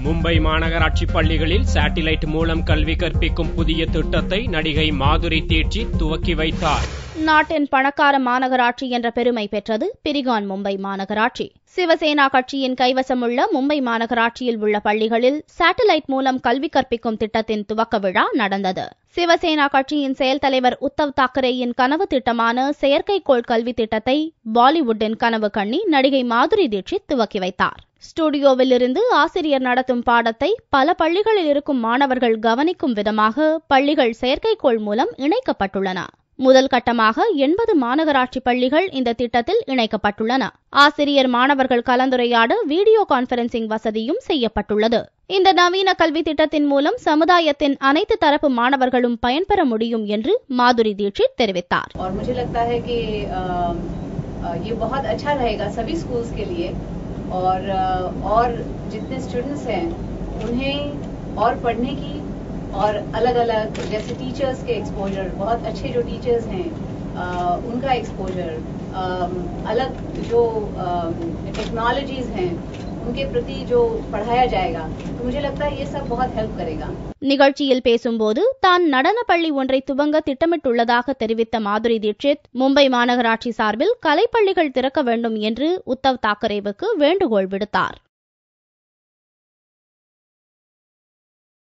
மும்பை மாநகராட்சி பள்ளிகளில் சேட்டிலைட் மூலம் கல்வி கற்பிக்கும் புதிய திட்டத்தை நடிகை மாதுரி தீட்சித் துவக்கி வைத்தார். நாட்டின் பணக்கார மாநகராட்சி என்ற பெருமை பெற்றது பிரிகான் மும்பை மாநகராட்சி. சிவசேனா கட்சியின் கைவசமுள்ள மும்பை மாநகராட்சியில் உள்ள பள்ளிகளில் சேட்டலைட் மூலம் கல்வி கற்பிக்கும் திட்டத்தின் துவக்க விழா நடந்தது. சிவசேனா கட்சியின் செயல் தலைவர் உத்தவ் தாக்கரேயின் கனவு திட்டமான செயற்கைக்கோள் கல்வி திட்டத்தை பாலிவுட்டின் கனவு கண்ணி நடிகை மாதுரி தீட்சித் துவக்கி வைத்தார். ஸ்டுடியோவில் இருந்து ஆசிரியர் நடத்தும் பாடத்தை பல பள்ளிகளில் இருக்கும் மாணவர்கள் கவனிக்கும் விதமாக பள்ளிகள் செயற்கைக்கோள் மூலம் இணைக்கப்பட்டுள்ளன. முதல் கட்டமாக 80 மாநகராட்சி பள்ளிகள் இந்த திட்டத்தில் இணைக்கப்பட்டுள்ளன. ஆசிரியர் மாணவர்கள் கலந்துரையாட வீடியோ கான்பரன்சிங் வசதியும் செய்யப்பட்டுள்ளது. இந்த நவீன கல்வி திட்டத்தின் மூலம் சமுதாயத்தின் அனைத்து தரப்பு மாணவர்களும் பயன்பெற முடியும் என்று மாதுரி தீட்சித் தெரிவித்தார். और अलग अलग जैसे टीचर्स के एक्सपोजर, बहुत अच्छे जो टीचर्स हैं उनका एक्सपोजर, अलग जो टेक्नोलॉजीज हैं उनके प्रति जो पढ़ाया जाएगा, तो मुझे लगता है ये सब बहुत हेल्प करेगा. நிகழ்ச்சியில் பேசும்போது தான் நடன பள்ளி ஒன்றை துவங்க திட்டமிட்டுள்ளதாக தெரிவித்த மாதுரி தீட்சித் மும்பை மாநகராட்சி சார்பில் கலைப்பள்ளிகள் திறக்க வேண்டும் என்று உத்தவ் தாக்கரேவுக்கு வேண்டுகோள் விடுத்தார்.